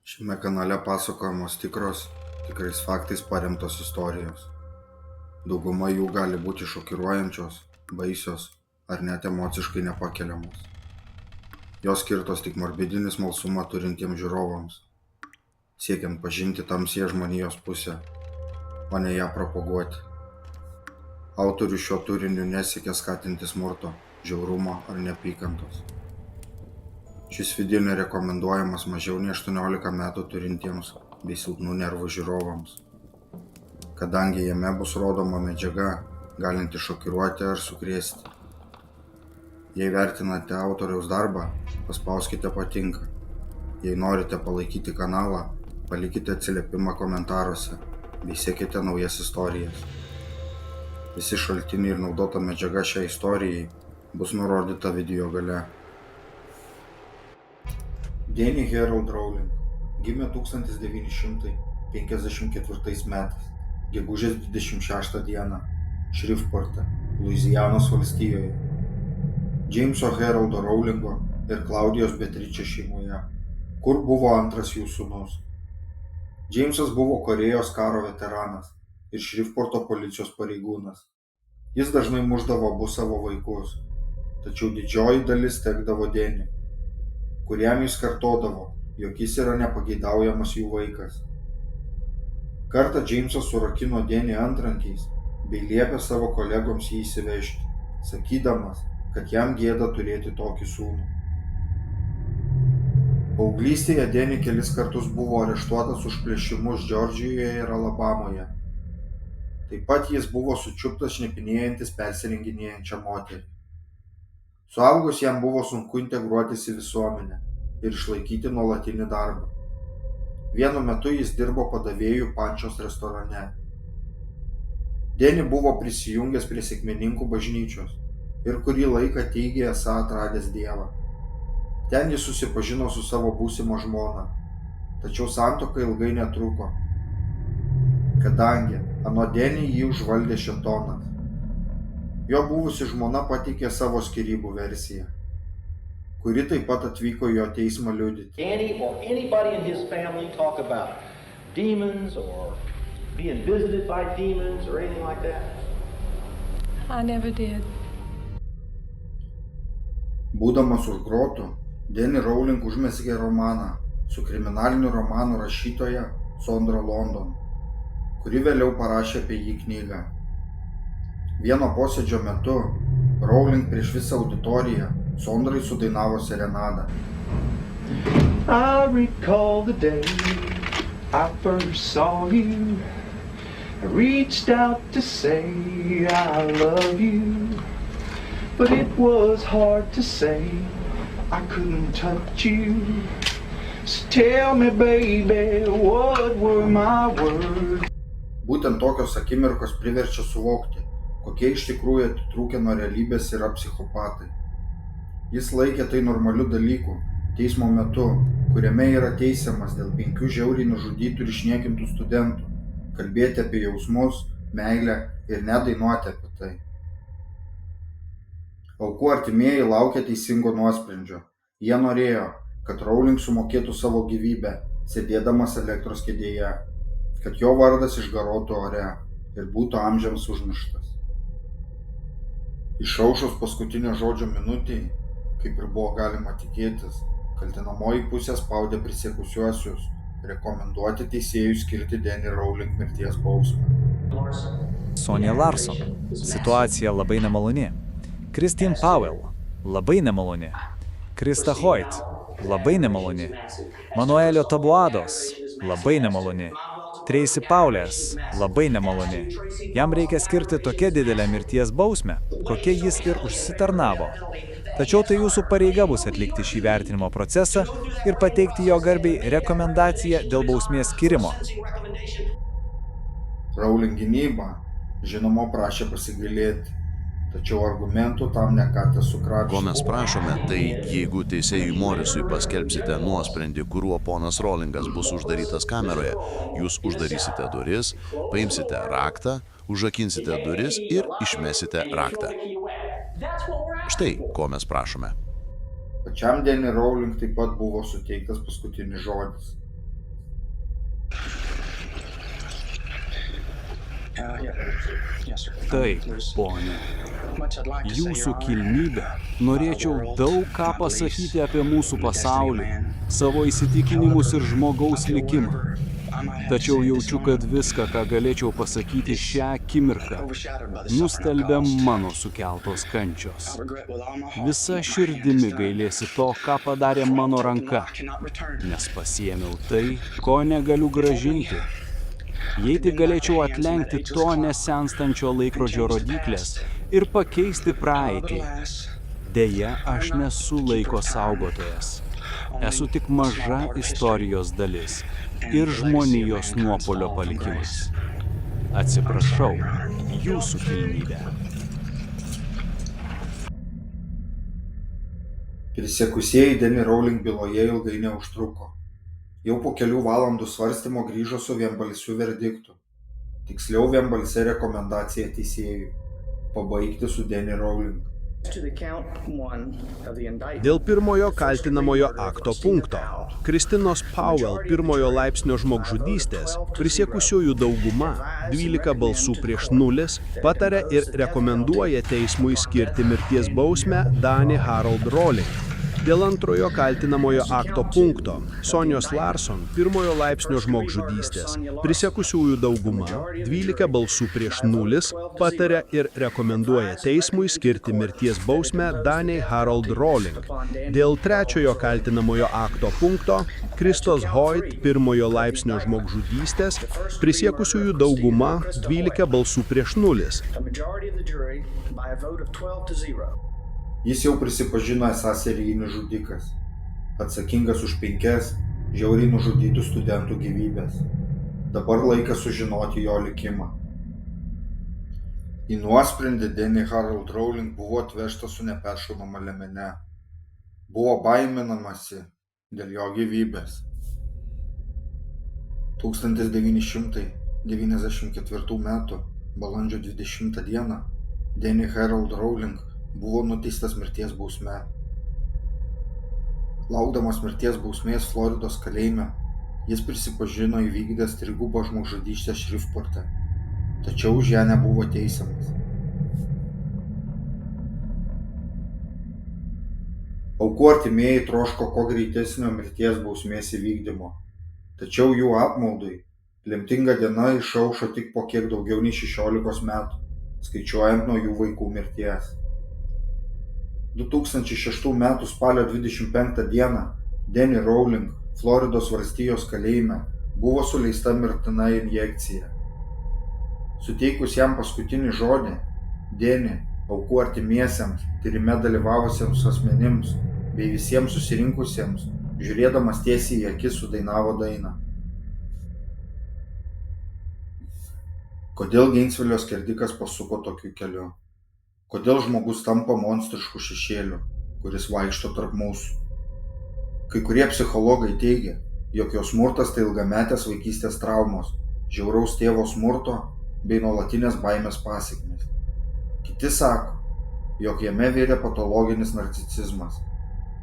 Šiame kanale pasakojamos tikrais faktais paremtos istorijos. Dauguma jų gali būti šokiruojančios, baisios ar net emociškai nepakeliamos. Jos skirtos tik morbidinį smalsumą turintiems žiūrovams, siekiant pažinti tamsiąją žmonijos pusę, o ne ją propaguoti. Autorius šio turiniu nesiekia skatinti smurto, žiaurumo ar neapykantos. Šis video nerekomenduojamas mažiau nei 18 metų turintiems bei silpnų nervų žiūrovams, kadangi jame bus rodoma medžiaga, galinti šokiruoti ar sukrėsti. Jei vertinate autoriaus darbą, paspauskite patinka. Jei norite palaikyti kanalą, palikite atsiliepimą komentaruose bei sekite naujas istorijas. Visi šaltiniai ir naudota medžiaga šiai istorijai bus nurodyta video gale. Danny Harold Rowling gimė 1954 metais, gegužės 26 dieną, Šrifporte, Luizianos valstijoje, Jameso Haroldo Rowlingo ir Klaudijos Beatričės šeimoje, kur buvo antras jų sūnus. Jamesas buvo Korėjos karo veteranas ir Šrifporto policijos pareigūnas. Jis dažnai mušdavo abu savo vaikus, tačiau didžioji dalis tekdavo Danny, kuriam jis kartodavo, jog jis yra nepageidaujamas jų vaikas. Kartą Jamesas surakino Danny antrankiais bei liepė savo kolegoms jį įsivežti, sakydamas, kad jam gėda turėti tokį sūnų. Paauglystėje Danny kelis kartus buvo areštuotas už plėšimus Džordžijoje ir Alabamoje. Taip pat jis buvo sučiuptas šnipinėjantis persirenginėjančią moterį. Suaugus jam buvo sunku integruotis į visuomenę ir išlaikyti nuolatinį darbą. Vienu metu jis dirbo padavėjų Pančios restorane. Danny buvo prisijungęs prie sekmininkų bažnyčios ir kurį laiką teigė esą atradęs Dievą. Ten jis susipažino su savo būsima žmona, tačiau santuoka ilgai netruko, kadangi anot Danny jį užvaldė šėtonas. Jo buvusi žmona pateikė savo skyrybų versiją, kuri taip pat atvyko jo teismą liudyti. Danny or anybody in his family talk about demons or being visited by demons or anything like that? I never did. Būdamas už grotų, Danny Rowling užmezgė romaną su kriminalinių romanų rašytoja Sondra London, kuri vėliau parašė apie jį knygą. Vieno posėdžio metu Rowling prieš visą auditoriją Sondrai sudainavo serenadą. I recall the day I first saw you. I reached out to say I love you, but it was hard to say. I couldn't touch you. So tell me, baby, what were my words? Būtent tokios akimirkos priverčia suvokti, kokie iš tikrųjų atitrūkę nuo realybės yra psichopatai. Jis laikė tai normaliu dalyku teismo metu, kuriame yra teisiamas dėl 5 žiauriai nužudytų ir išniekintų studentų, kalbėti apie jausmus, meilę ir nedainuoti apie tai. Aukų artimieji laukia teisingo nuosprendžio. Jie norėjo, kad Rowling sumokėtų savo gyvybę, sėdėdamas elektros kėdėje, kad jo vardas išgarotų ore ir būtų amžiams užmirštas. Išaušus paskutinio žodžio minutei, kaip ir buvo galima tikėtis, kaltinamoji pusė spaudė prisiekusiuosius rekomenduoti teisėjui skirti Danny Rowling mirties bausmę. Sonia Larson. Situacija labai nemaloni. Christine Powell. Labai nemaloni. Krista Hoyt. Labai nemaloni. Manuelio Tabuados. Labai nemaloni. Tracy Paulės. Labai nemaloni. Jam reikia skirti tokią didelę mirties bausmę, kokia jis ir užsitarnavo. Tačiau tai jūsų pareiga bus atlikti šį vertinimo procesą ir pateikti jo garbei rekomendaciją dėl bausmės skyrimo. Rowling gynyba, žinoma, prašė pasigailėti, tačiau argumentų tam ne ką tesukrapštė. Ko mes prašome, tai jeigu teisėjui Morisui paskelbsite nuosprendį, kuriuo ponas Rowlingas bus uždarytas kameroje, jūs uždarysite duris, paimsite raktą, užrakinsite duris ir išmesite raktą. Štai, ko mes prašome. Pačiam Danny Rowling taip pat buvo suteiktas paskutinis žodis. Taip, ponė. Jūsų kilnybe, norėčiau daug ką pasakyti apie mūsų pasaulį, savo įsitikinimus ir žmogaus likimą. Tačiau jaučiu, kad viską, ką galėčiau pasakyti šią akimirką, nustelbia mano sukeltos kančios. Visa širdimi gailėsi to, ką padarė mano ranka, nes pasiėmiau tai, ko negaliu gražinti. Jei tik galėčiau atlenkti to nesenstančio laikrodžio rodyklės ir pakeisti praeitį. Deja, aš nesu laiko saugotojas. Esu tik maža istorijos dalis ir žmonijos nuopuolio palikimas. Atsiprašau, jūsų kilnybe. Prisiekusieji Denny Rowling byloje ilgai neužtruko. Jau po kelių valandų svarstymo grįžo su vienbalsiu verdiktu. Tiksliau vienbalsia rekomendacija teisėjui – pabaigti su Denny Rowling. Dėl pirmojo kaltinamojo akto punkto Kristinos Powell pirmojo laipsnio žmogžudystės prisiekusiųjų dauguma 12 balsų prieš 0 pataria ir rekomenduoja teismui skirti mirties bausmę Danny Harold Rowling. Dėl antrojo kaltinamojo akto punkto Sonios Larson pirmojo laipsnio žmogžudystės prisiekusiųjų dauguma 12 balsų prieš 0 pataria ir rekomenduoja teismui skirti mirties bausmę Danny Harold Rowling. Dėl trečiojo kaltinamojo akto punkto Kristos Hoyt pirmojo laipsnio žmogžudystės prisiekusiųjų dauguma 12 balsų prieš 0. Jis jau prisipažino esąs serijinis žudikas, atsakingas už 5 žiauriai nužudytų studentų gyvybės. Dabar laikas sužinoti jo likimą. Į nuosprendį Danny Harold Rowling buvo atvežta su neperšaunama liemene. Buvo baiminamasi dėl jo gyvybės. 1994 m. balandžio 20 d. Danny Harold Rowling buvo nuteistas mirties bausme. Laukdamas mirties bausmės Floridos kalėjime, jis prisipažino įvykdęs trigubą žmogžudystę Shrevporte, tačiau už ją nebuvo teisiamas. Aukų artimieji troško kuo greitesnio mirties bausmės įvykdymo, tačiau jų apmaudui lemtinga diena išaušo tik po kiek daugiau nei 16 metų, skaičiuojant nuo jų vaikų mirties. 2006 m. spalio 25 d. Danny Rowling Floridos valstijos kalėjime buvo suleista mirtina injekcija. Suteikus jam paskutinį žodį, Danny aukų artimiesiems, tyrime dalyvavusiems asmenims bei visiems susirinkusiems, žiūrėdamas tiesiai į akis sudainavo dainą. Kodėl Gainesvilio skerdikas pasuko tokiu keliu? Kodėl žmogus tampa monstrišku šešėliu, kuris vaikšto tarp mūsų? Kai kurie psichologai teigia, jog jo smurtas tai ilgametės vaikystės traumos, žiauraus tėvo smurto bei nuolatinės baimės pasekmės. Kiti sako, jog jame vyrė patologinis narcisizmas,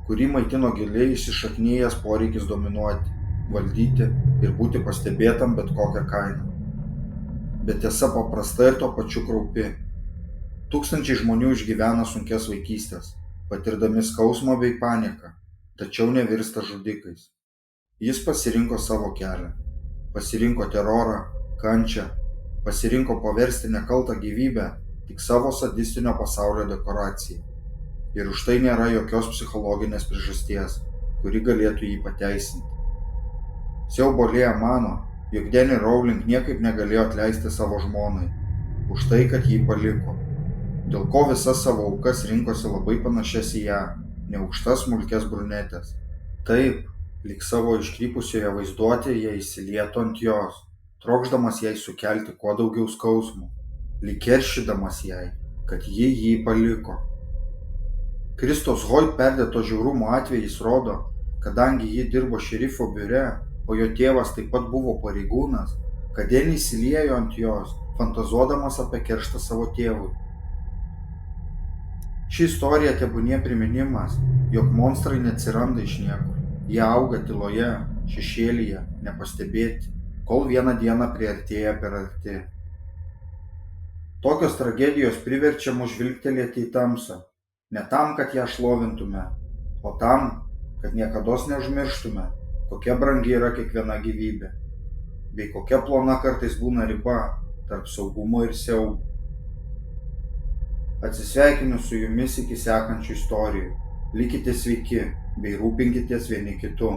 kurį maitino giliai įsišaknyjęs poreikis dominuoti, valdyti ir būti pastebėtam bet kokią kainą. Bet tiesa paprasta ir tuo pačiu kraupi. Tūkstančiai žmonių išgyvena sunkias vaikystės, patirdami skausmą bei paniką, tačiau nevirsta žudikais. Jis pasirinko savo kelią, pasirinko terorą, kančią, pasirinko paversti nekaltą gyvybę tik savo sadistinio pasaulio dekoracija. Ir už tai nėra jokios psichologinės priežasties, kuri galėtų jį pateisinti. Siaubo Lėja mano, jog Danny Rowling niekaip negalėjo atleisti savo žmonai, už tai, kad jį paliko. Dėl ko visas savo aukas rinkosi labai panašias į ją, neaukštas smulkes brunetės. Taip, lyg savo iškrypusioje vaizduotėje įsilietų ant jos, trokšdamas jai sukelti kuo daugiau skausmų, lyg keršydamas jai, kad ji jį paliko. Kristos Hoyt perdėto žiaurumo atvejis rodo, kadangi ji dirbo šerifo biure, o jo tėvas taip pat buvo pareigūnas, kad Danny įsiliejo ant jos, fantazuodamas apie kerštą savo tėvui. Ši istorija tebūnie priminimas, jog monstrai neatsiranda iš niekur. Jie auga tyloje, šešėlyje, nepastebėti, kol vieną dieną priartėja per arti. Tokios tragedijos priverčia mus žvilgtelėti į tamsą. Ne tam, kad ją šlovintume, o tam, kad niekados neužmirštume, kokia brangi yra kiekviena gyvybė, bei kokia plona kartais būna riba tarp saugumo ir siaubo. Atsisveikinu su jumis iki sekančių istorijų. Likite sveiki, bei rūpinkitės vieni kitu.